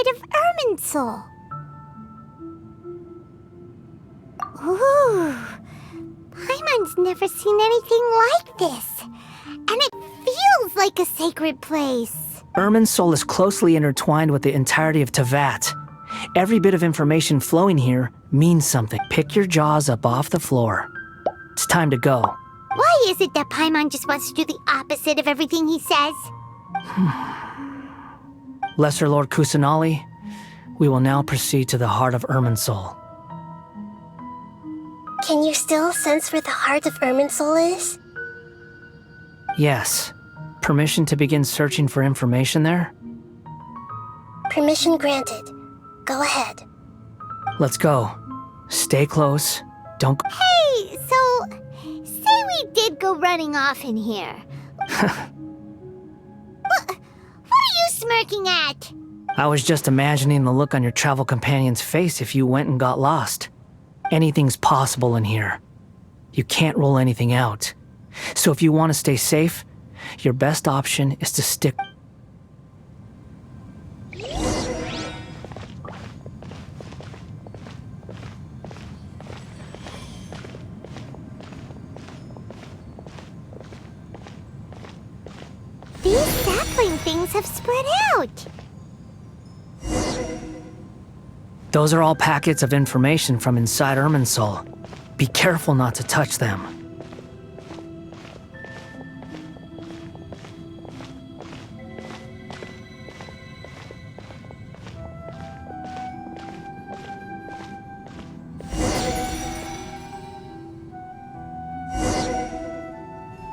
outside of Irminsul. Ooh, Paimon's never seen anything like this. And it feels like a sacred place. Irminsul is closely intertwined with the entirety of Teyvat. Every bit of information flowing here means something. Pick your jaws up off the floor. It's time to go. Why is it that Paimon just wants to do the opposite of everything he says? Lesser Lord Kusanali, we will now proceed to the heart of Irminsul. Can you still sense where the heart of Irminsul is? Yes. Permission to begin searching for information there? Permission granted. Go ahead. Let's go. Stay close. Don't... Hey, so, say we did go running off in here. What are you smirking at? I was just imagining the look on your travel companion's face if you went and got lost. Anything's possible in here. You can't rule anything out. So if you want to stay safe, your best option is to stick... These sapling things have spread out. Those are all packets of information from inside Irminsul. Be careful not to touch them.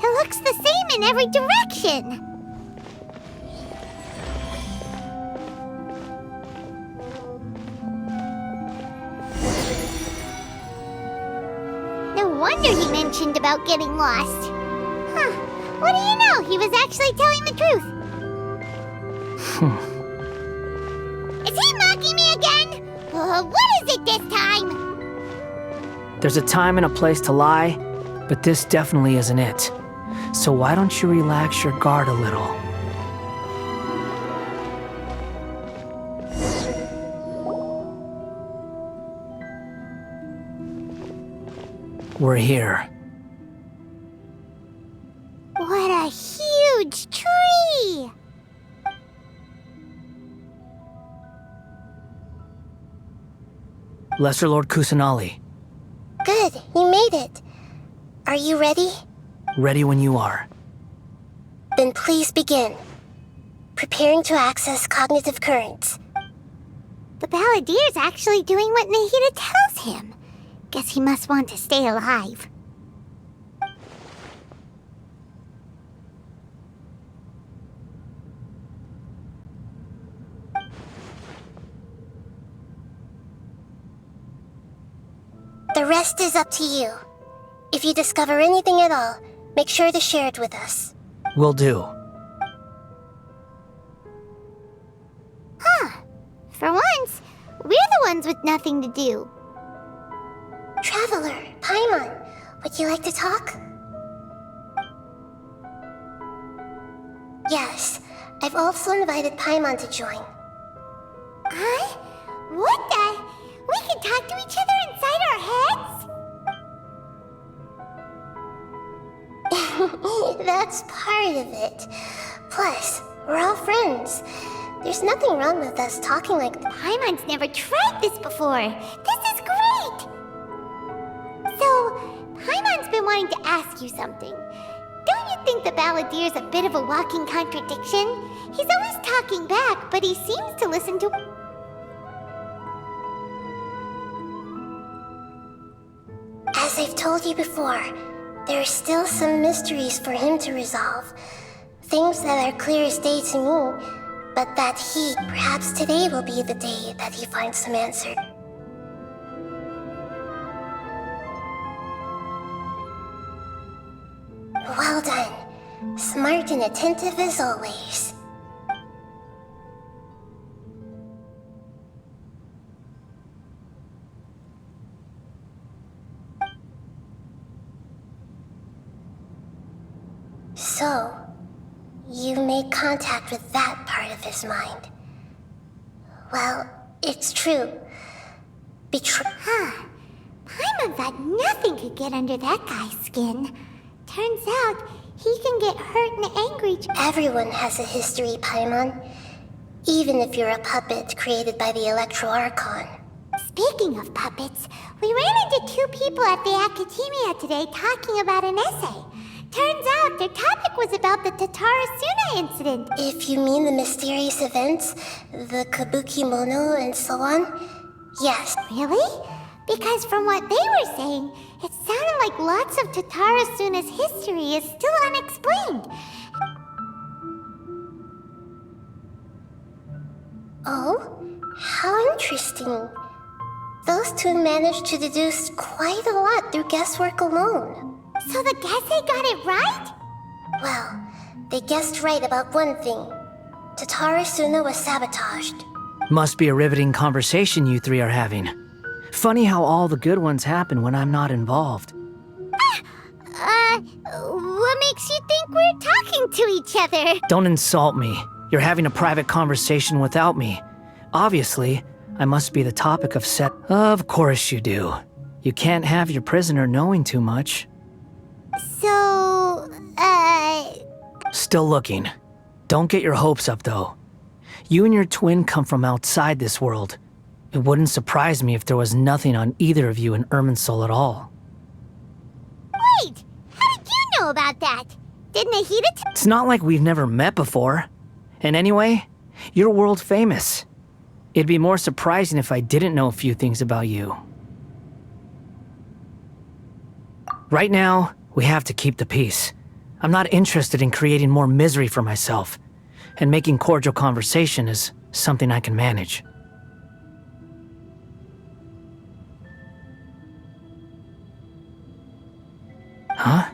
It looks the same in every direction. No wonder he mentioned about getting lost. Huh. What do you know? He was actually telling the truth. Is he mocking me again? What is it this time? There's a time and a place to lie, but this definitely isn't it. So why don't you relax your guard a little? We're here. What a huge tree! Lesser Lord Kusanali, Good, you made it. Are you ready? ready when you are. Then please begin. Preparing to access cognitive currents. The Balladeer's actually doing what Nahida tells him. Guess he must want to stay alive. The rest is up to you. If you discover anything at all, make sure to share it with us. Will do. Huh. For once, we're the ones with nothing to do. Traveler, Paimon, would you like to talk? Yes, I've also invited Paimon to join. Huh? What the? We can talk to each other inside our heads? That's part of it. Plus, we're all friends. There's nothing wrong with us talking like that. Paimon's never tried this before. This is great! So, Paimon's been wanting to ask you something. Don't you think the Balladeer's a bit of a walking contradiction? He's always talking back, but he seems to listen to... As I've told you before, there are still some mysteries for him to resolve. Things that are clear as day to me, but that perhaps today will be the day that he finds some answer. Well done. Smart and attentive as always. So, you made contact with that part of his mind. Well, it's true. Paimon thought nothing could get under that guy's skin. Turns out, he can get hurt and angry. Everyone has a history, Paimon. Even if you're a puppet created by the Electro Archon. Speaking of puppets, we ran into two people at the Academia today talking about an essay. Turns out their topic was about the Tatarasuna incident. If you mean the mysterious events, the Kabuki Mono and so on, yes. Really? Because from what they were saying, it sounded like lots of Tatarasuna's history is still unexplained. Oh? How interesting. Those two managed to deduce quite a lot through guesswork alone. So the Gesse got it right? Well, they guessed right about one thing. Tatarasuna was sabotaged. Must be a riveting conversation you three are having. Funny how all the good ones happen when I'm not involved. What makes you think we're talking to each other? Don't insult me. You're having a private conversation without me. Obviously, I must be the topic of set. Of course you do. You can't have your prisoner knowing too much. So, Still looking. Don't get your hopes up, though. You and your twin come from outside this world. It wouldn't surprise me if there was nothing on either of you in Irminsul at all. Wait! How did you know about that? Didn't Nahida It's not like we've never met before. And anyway, you're world famous. It'd be more surprising if I didn't know a few things about you. Right now, we have to keep the peace. I'm not interested in creating more misery for myself, and making cordial conversation is something I can manage. Huh?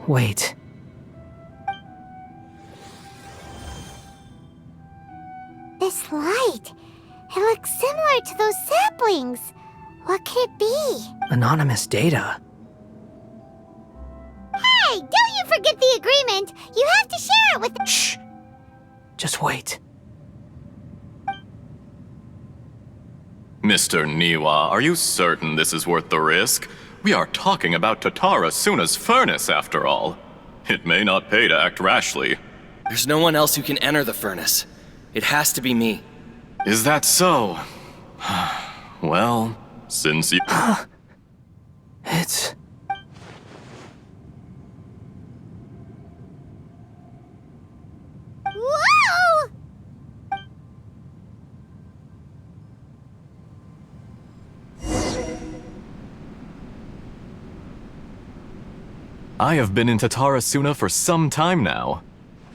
Wait. This light, it looks similar to those saplings. What could it be? Anonymous data. Hey, don't you forget the agreement! You have to share it with the— Shh. Just wait. Mr. Niwa, are you certain this is worth the risk? We are talking about Tatarasuna's furnace, after all. It may not pay to act rashly. There's no one else who can enter the furnace. It has to be me. Is that so? Well, since you— It's... Whoa! I have been in Tatarasuna for some time now.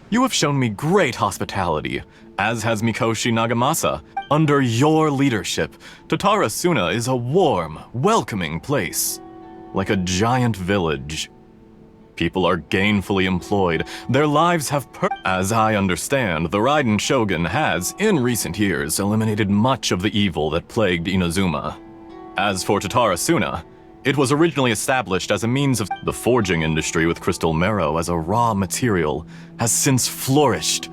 You have shown me great hospitality, as has Mikoshi Nagamasa. Under your leadership, Tatarasuna is a warm, welcoming place. Like a giant village. People are gainfully employed. Their lives have As I understand, the Raiden Shogun has, in recent years, eliminated much of the evil that plagued Inazuma. As for Tatarasuna, it was originally established as a means of— The forging industry with crystal marrow as a raw material has since flourished,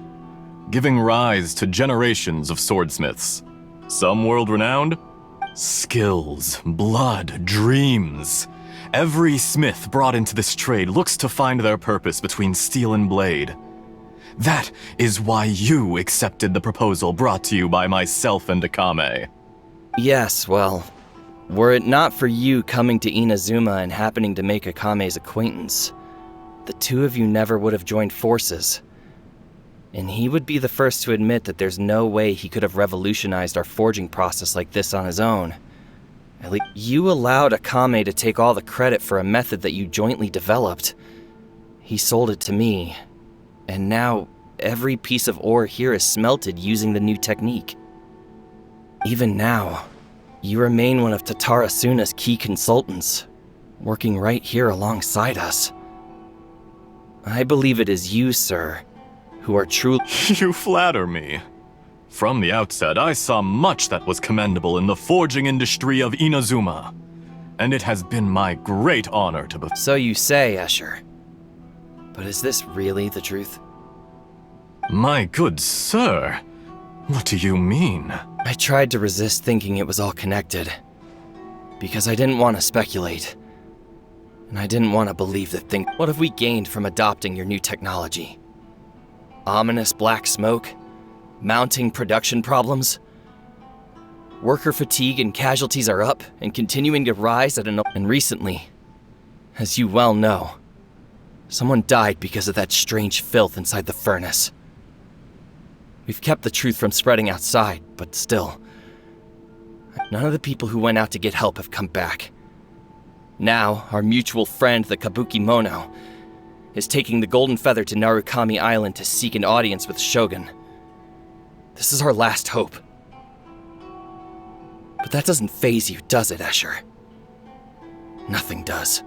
giving rise to generations of swordsmiths. Some world-renowned? Skills, blood, dreams. Every smith brought into this trade looks to find their purpose between steel and blade. That is why you accepted the proposal brought to you by myself and Akame. Yes, well, were it not for you coming to Inazuma and happening to make Akame's acquaintance, the two of you never would have joined forces. And he would be the first to admit that there's no way he could have revolutionized our forging process like this on his own. At least you allowed Akame to take all the credit for a method that you jointly developed. He sold it to me, and now every piece of ore here is smelted using the new technique. Even now, you remain one of Tatarasuna's key consultants, working right here alongside us. I believe it is you, sir, who are truly— You flatter me. From the outset, I saw much that was commendable in the forging industry of Inazuma, and it has been my great honor to So you say, Escher. But is this really the truth? My good sir, What do you mean? I tried to resist thinking it was all connected. Because I didn't want to speculate. And I didn't want to believe the thing. What have we gained from adopting your new technology? Ominous black smoke? Mounting production problems? Worker fatigue and casualties are up and continuing to rise at an... And recently, as you well know, someone died because of that strange filth inside the furnace. We've kept the truth from spreading outside, but still, none of the people who went out to get help have come back. Now, our mutual friend, the Kabuki Mono, is taking the Golden Feather to Narukami Island to seek an audience with Shogun. This is our last hope. But that doesn't faze you, does it, Escher? Nothing does.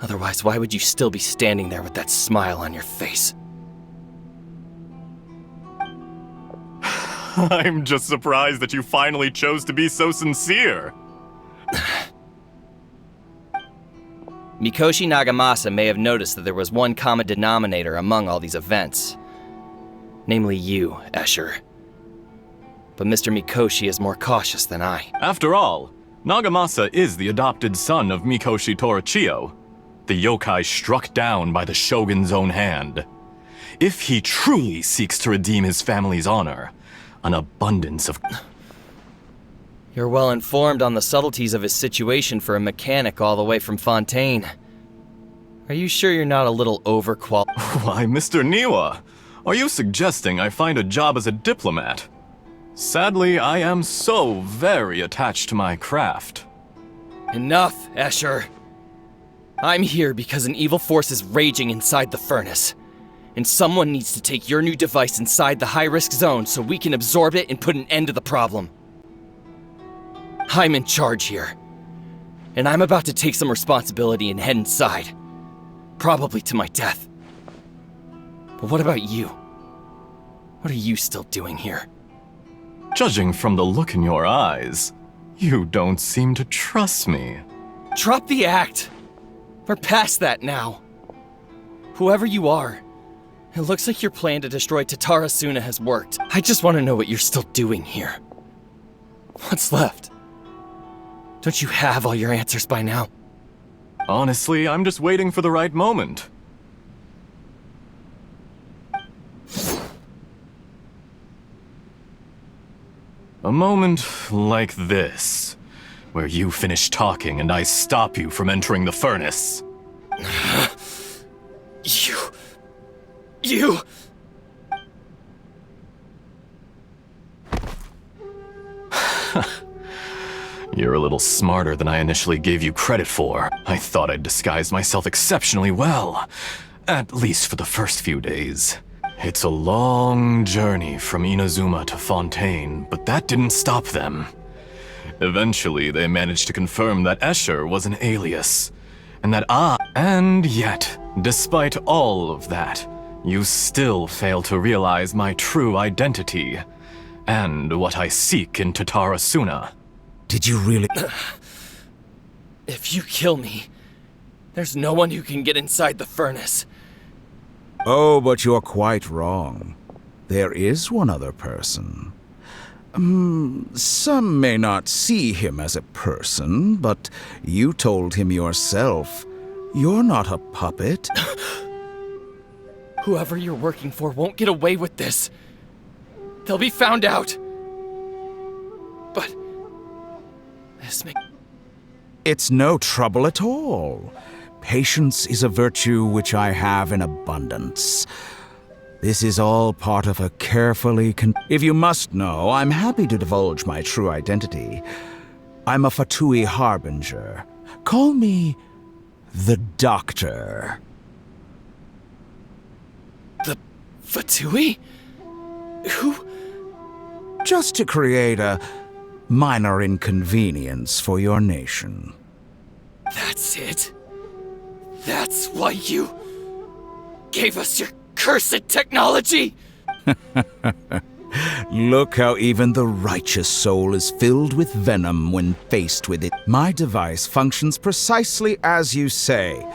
Otherwise, why would you still be standing there with that smile on your face? I'm just surprised that you finally chose to be so sincere. Mikoshi Nagamasa may have noticed that there was one common denominator among all these events. Namely you, Escher. But Mr. Mikoshi is more cautious than I. After all, Nagamasa is the adopted son of Mikoshi Torachiyo, the yokai struck down by the Shogun's own hand. If he truly seeks to redeem his family's honor, an abundance of... You're well informed on the subtleties of his situation for a mechanic all the way from Fontaine. Are you sure you're not a little overqualified? Why, Mr. Niwa, are you suggesting I find a job as a diplomat? Sadly, I am so very attached to my craft. Enough, Escher. I'm here because an evil force is raging inside the furnace. And someone needs to take your new device inside the high-risk zone so we can absorb it and put an end to the problem. I'm in charge here. And I'm about to take some responsibility and head inside. Probably to my death. But what about you? What are you still doing here? Judging from the look in your eyes, you don't seem to trust me. Drop the act! We're past that now. Whoever you are, it looks like your plan to destroy Tatarasuna has worked. I just want to know what you're still doing here. What's left? Don't you have all your answers by now? Honestly, I'm just waiting for the right moment. A moment like this, where you finish talking and I stop you from entering the furnace. You... You're a little smarter than I initially gave you credit for. I thought I'd disguised myself exceptionally well, at least for the first few days. It's a long journey from Inazuma to Fontaine, but that didn't stop them. Eventually, they managed to confirm that Escher was an alias, and that And yet, despite all of that, you still fail to realize my true identity, and what I seek in Tatarasuna. Did you really? If you kill me, there's no one who can get inside the furnace. Oh, but you're quite wrong. There is one other person. Some may not see him as a person, but you told him yourself. You're not a puppet. Whoever you're working for won't get away with this. They'll be found out. But... this makes... It's no trouble at all. Patience is a virtue which I have in abundance. This is all part of a carefully If you must know, I'm happy to divulge my true identity. I'm a Fatui harbinger. Call me the Doctor. The Fatui? Who? Just to create a minor inconvenience for your nation. That's it? That's why you gave us your cursed technology? Look how even the righteous soul is filled with venom when faced with it. My device functions precisely as you say.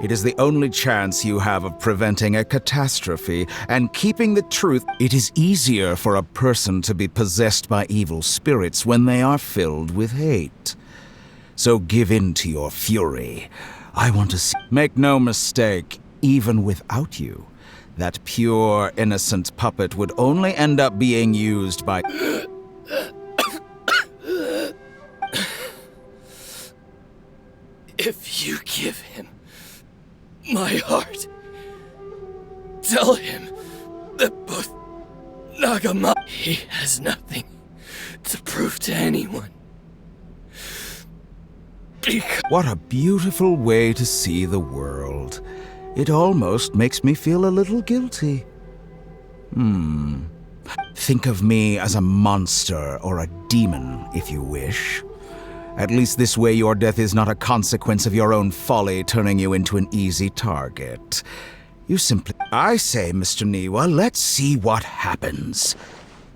It is the only chance you have of preventing a catastrophe and keeping the truth. It is easier for a person to be possessed by evil spirits when they are filled with hate. So give in to your fury. I want to see. Make no mistake, even without you, that pure, innocent puppet would only end up being used by... If you give him my heart, tell him that both Nagama... He has nothing to prove to anyone. Because... What a beautiful way to see the world. It almost makes me feel a little guilty. Think of me as a monster or a demon, if you wish. At least this way your death is not a consequence of your own folly turning you into an easy target. You simply... I say, Mr. Niwa, let's see what happens.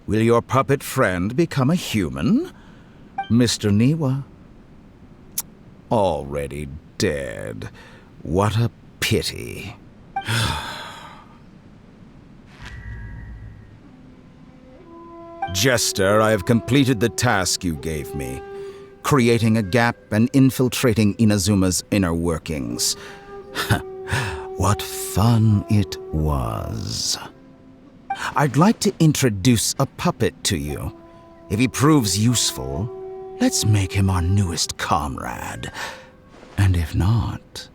Will your puppet friend become a human? Mr. Niwa? Already dead. What a pity. Jester, I have completed the task you gave me. Creating a gap and infiltrating Inazuma's inner workings. What fun it was. I'd like to introduce a puppet to you. If he proves useful, let's make him our newest comrade. And if not...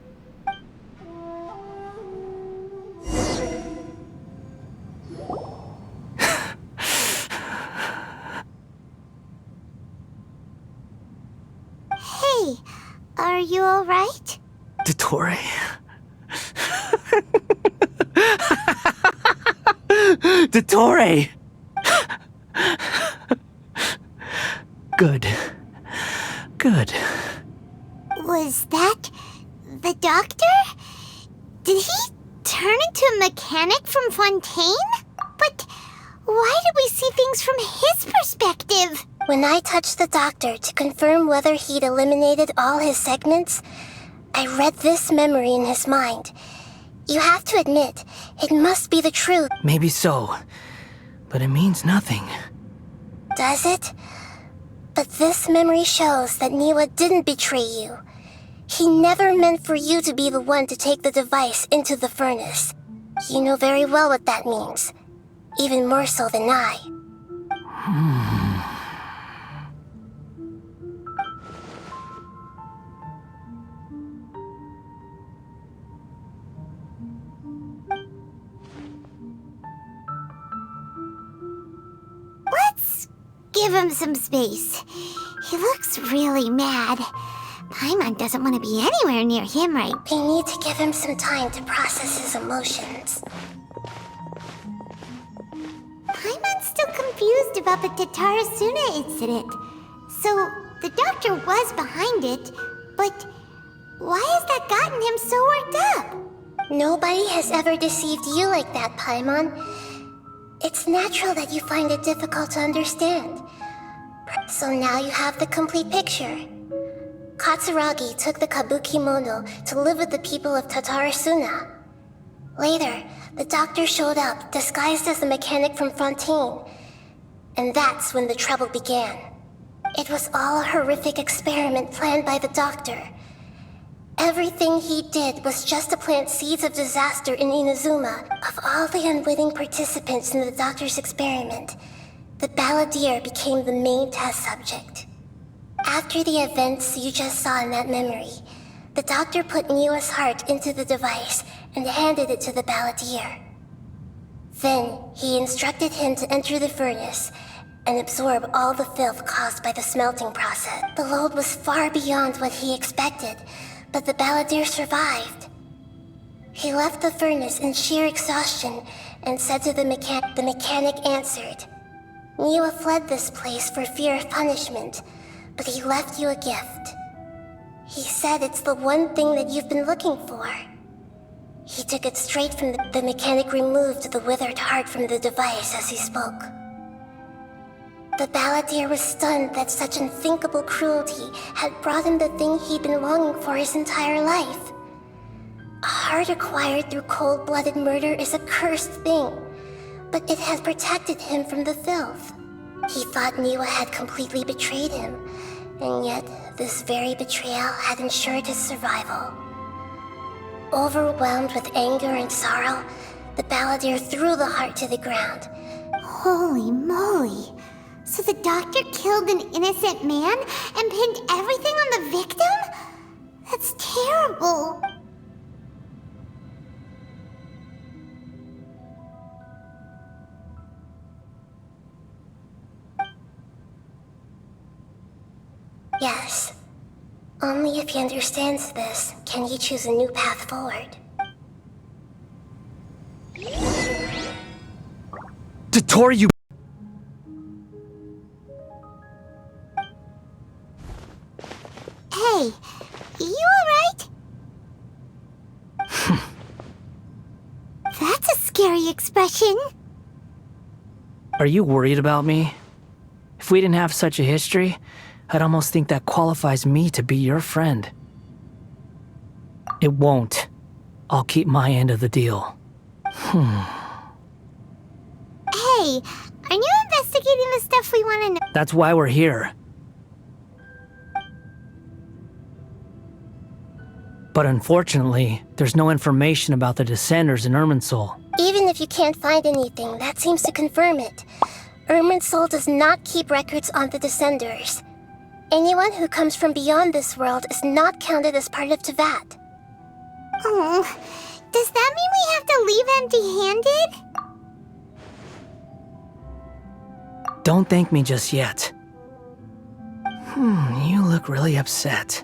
Hey, are you alright? Dottore? Dottore! Good. Good. Was that the doctor? Did he turn into a mechanic from Fontaine? But why did we see things from his perspective? When I touched the doctor to confirm whether he'd eliminated all his segments, I read this memory in his mind. You have to admit, it must be the truth. Maybe so, but it means nothing. Does it? But this memory shows that Niwa didn't betray you. He never meant for you to be the one to take the device into the furnace. You know very well what that means. Even more so than I. Let's give him some space. He looks really mad. Paimon doesn't want to be anywhere near him right. We need to give him some time to process his emotions. Paimon's still confused about the Tatarasuna incident. So, the doctor was behind it, but why has that gotten him so worked up? Nobody has ever deceived you like that, Paimon. It's natural that you find it difficult to understand. So now you have the complete picture. Katsuragi took the kabuki mono to live with the people of Tatarasuna. Later, the doctor showed up, disguised as the mechanic from Fontaine. And that's when the trouble began. It was all a horrific experiment planned by the doctor. Everything he did was just to plant seeds of disaster in Inazuma. Of all the unwitting participants in the doctor's experiment, the balladeer became the main test subject. After the events you just saw in that memory, the doctor put Niwa's heart into the device and handed it to the balladeer. Then, he instructed him to enter the furnace and absorb all the filth caused by the smelting process. The load was far beyond what he expected, but the balladeer survived. He left the furnace in sheer exhaustion and said to the mechanic. The mechanic answered, "Niwa fled this place for fear of punishment, but he left you a gift. He said it's the one thing that you've been looking for." He took it straight from the mechanic removed the withered heart from the device as he spoke. The balladeer was stunned that such unthinkable cruelty had brought him the thing he'd been longing for his entire life. heart acquired through cold-blooded murder is a cursed thing, but it has protected him from the filth. He thought Niwa had completely betrayed him, and yet this very betrayal had ensured his survival. Overwhelmed with anger and sorrow, the balladeer threw the heart to the ground. Holy moly. So the doctor killed an innocent man and pinned everything on the victim? That's terrible. Yes. Only if he understands this can he choose a new path forward. Tori, you... Hey, you alright? That's a scary expression. Are you worried about me? If we didn't have such a history, I'd almost think that qualifies me to be your friend. It won't. I'll keep my end of the deal. Hey, are you investigating the stuff we want to know? That's why we're here. But unfortunately, there's no information about the Descenders in Irminsul. Even if you can't find anything, that seems to confirm it. Irminsul does not keep records on the Descenders. Anyone who comes from beyond this world is not counted as part of Tevat. Oh, does that mean we have to leave empty-handed? Don't thank me just yet. You look really upset.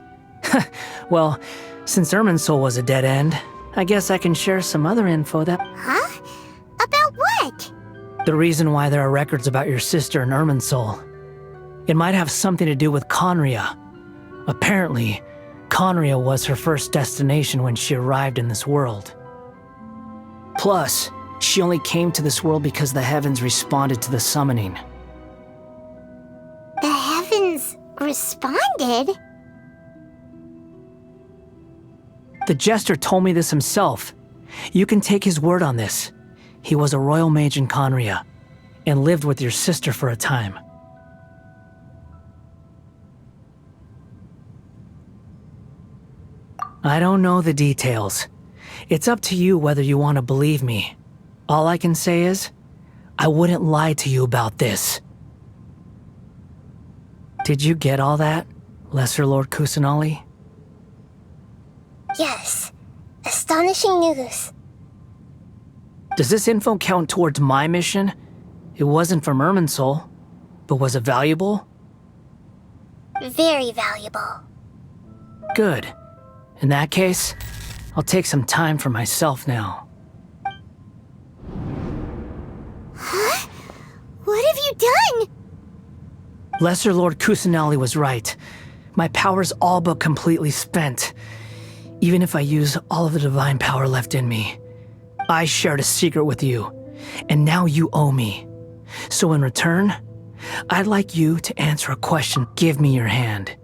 Well, since Irminsul was a dead end, I guess I can share some other info that... Huh? About what? The reason why there are records about your sister in Irminsul. It might have something to do with Conria. Apparently, Conria was her first destination when she arrived in this world. Plus, she only came to this world because the heavens responded to the summoning. The heavens responded? The Jester told me this himself. You can take his word on this. He was a royal mage in Conria, and lived with your sister for a time. I don't know the details. It's up to you whether you want to believe me. All I can say is, I wouldn't lie to you about this. Did you get all that, Lesser Lord Kusanali? Yes. Astonishing news. Does this info count towards my mission? It wasn't from Irminsul, but was it valuable? Very valuable. Good. In that case, I'll take some time for myself now. Huh? What have you done? Lesser Lord Kusanali was right. My power's all but completely spent. Even if I use all of the divine power left in me. I shared a secret with you, and now you owe me. So in return, I'd like you to answer a question. Give me your hand.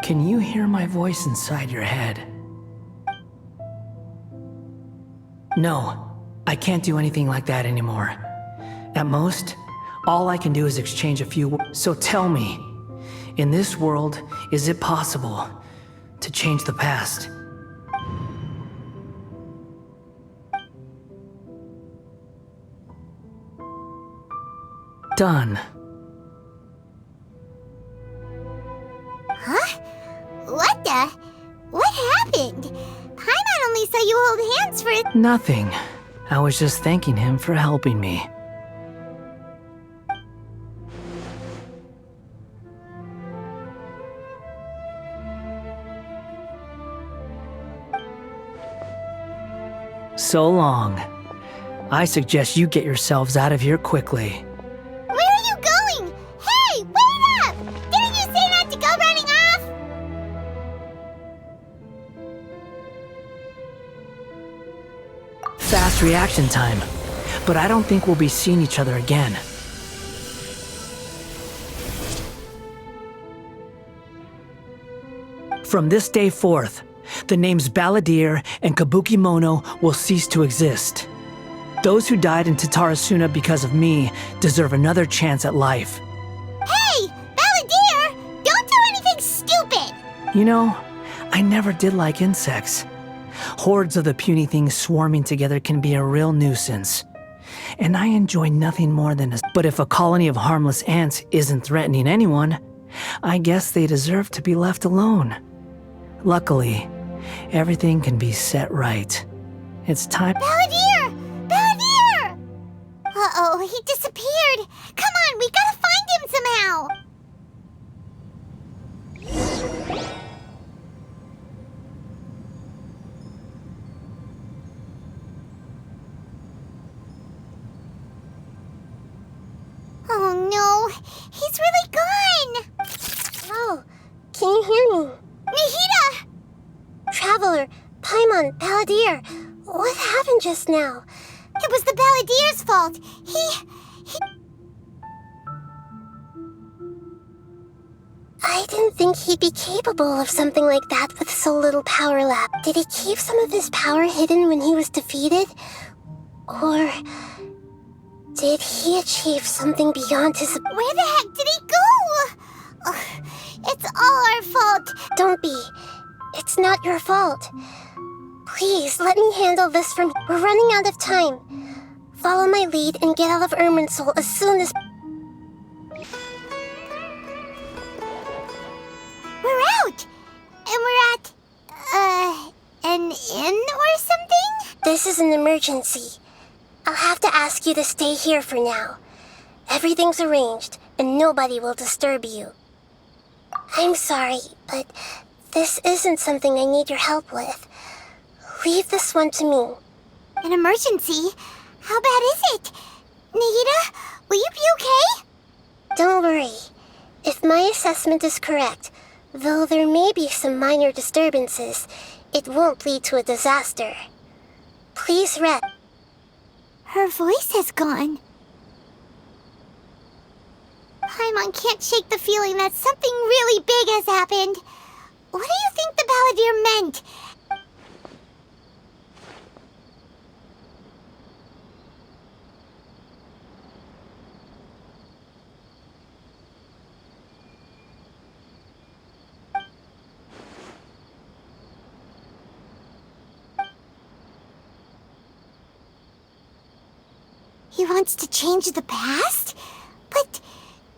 Can you hear my voice inside your head? No, I can't do anything like that anymore. At most, all I can do is exchange a few words. So tell me, in this world, is it possible to change the past? Done. Huh? What the? What happened? Paimon only saw you hold hands for... Nothing. I was just thanking him for helping me. So long. I suggest you get yourselves out of here quickly. Where are you going? Hey, wait up! Didn't you say not to go running off? Fast reaction time. But I don't think we'll be seeing each other again. From this day forth, the names Balladeer and Kabukimono will cease to exist. Those who died in Tatarasuna because of me deserve another chance at life. Hey, Balladeer! Don't do anything stupid! You know, I never did like insects. Hordes of the puny things swarming together can be a real nuisance. And I enjoy nothing more than But if a colony of harmless ants isn't threatening anyone, I guess they deserve to be left alone. Luckily, everything can be set right. It's time. Balladeer! Balladeer! Uh-oh, he disappeared. Come on, we gotta find him somehow. Oh no, he's really gone. Oh, can you hear me? Nahida! Traveler, Paimon, Balladeer, what happened just now? It was the Balladeer's fault. He... I didn't think he'd be capable of something like that with so little power left. Did he keep some of his power hidden when he was defeated? Or did he achieve something beyond his... Where the heck did he go? Ugh, it's all our fault. Don't be. It's not your fault. Please, let me handle this from... We're running out of time. Follow my lead and get out of Irminsul as soon as... We're out! And we're at... an inn or something? This is an emergency. I'll have to ask you to stay here for now. Everything's arranged, and nobody will disturb you. I'm sorry, but this isn't something I need your help with. Leave this one to me. An emergency? How bad is it? Nahida, will you be okay? Don't worry. If my assessment is correct, though there may be some minor disturbances, it won't lead to a disaster. Please rest. Her voice has gone. Paimon can't shake the feeling that something really big has happened. What do you think the Balladeer meant? He wants to change the past? But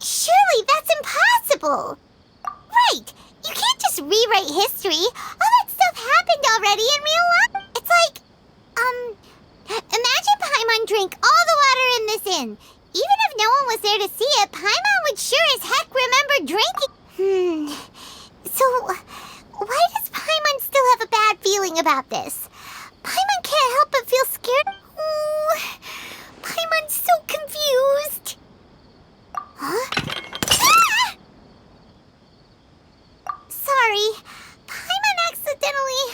surely that's impossible! Right! You can't just rewrite history! All that stuff happened already in real life! It's like, imagine Paimon drank all the water in this inn. Even if no one was there to see it, Paimon would sure as heck remember drinking. So, why does Paimon still have a bad feeling about this? Paimon can't help but feel scared. Ooh, Paimon's so confused. Huh? Ah! Sorry, Paimon accidentally...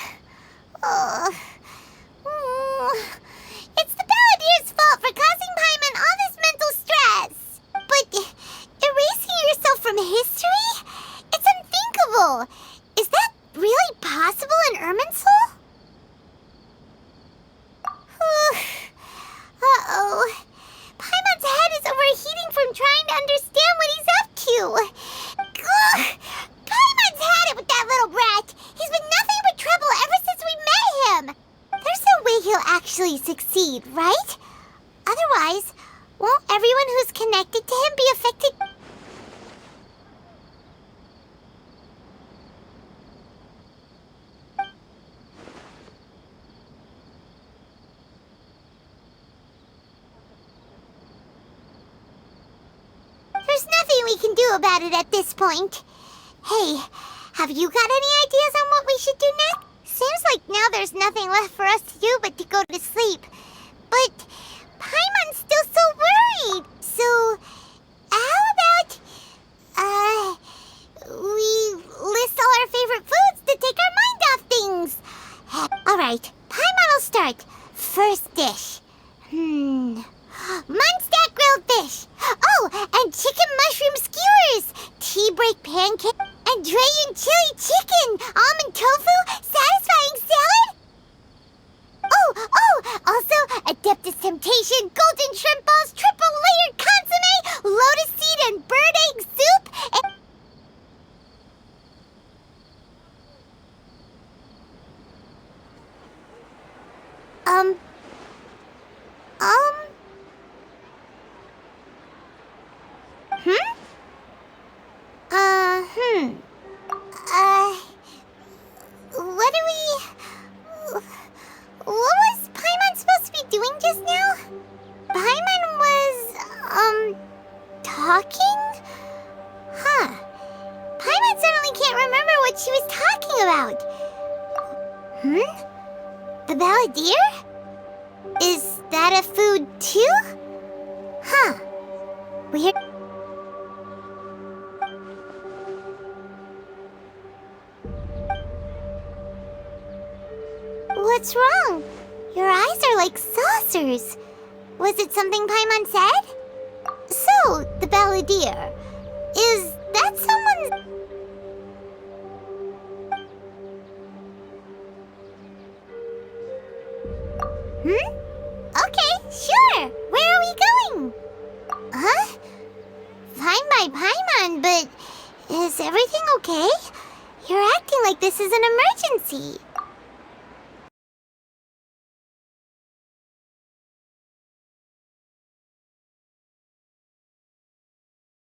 It's the Balladeer's fault for causing Paimon all this mental stress. But erasing yourself from history? It's unthinkable. Is that really possible in Irminsul? Uh-oh. Paimon's head is overheating from trying to understand what he's up to. Ugh. Paimon's had it with that little brat. He's been nothing but trouble ever since we met him. There's no way he'll actually succeed, right? Otherwise, won't everyone who's connected to him be affected? There's nothing we can do about it at this point. Hey, have you got any ideas on what we should do next? Seems like now there's nothing left for us to do but to go to sleep. But Paimon's still so worried. So, how about, we list all our favorite foods to take our mind off things? Alright, Paimon will start. First dish. Munstack grilled fish. Oh, and chicken mushroom skewers. Tea break pancake. And Mandrayan chili chicken, almond tofu, satisfying salad? Oh, also Adeptus Temptation, golden shrimp balls, triple layered consomme, lotus seed and bird egg soup, and... What was Paimon supposed to be doing just now? Paimon was, talking? Huh. Paimon suddenly can't remember what she was talking about. The balladeer? Is that a food too? Huh. Weird. What's wrong? Your eyes are like saucers. Was it something Paimon said? So, the balladeer. Is that someone's... Okay, sure. Where are we going? Huh? Fine by Paimon, but is everything okay? You're acting like this is an emergency.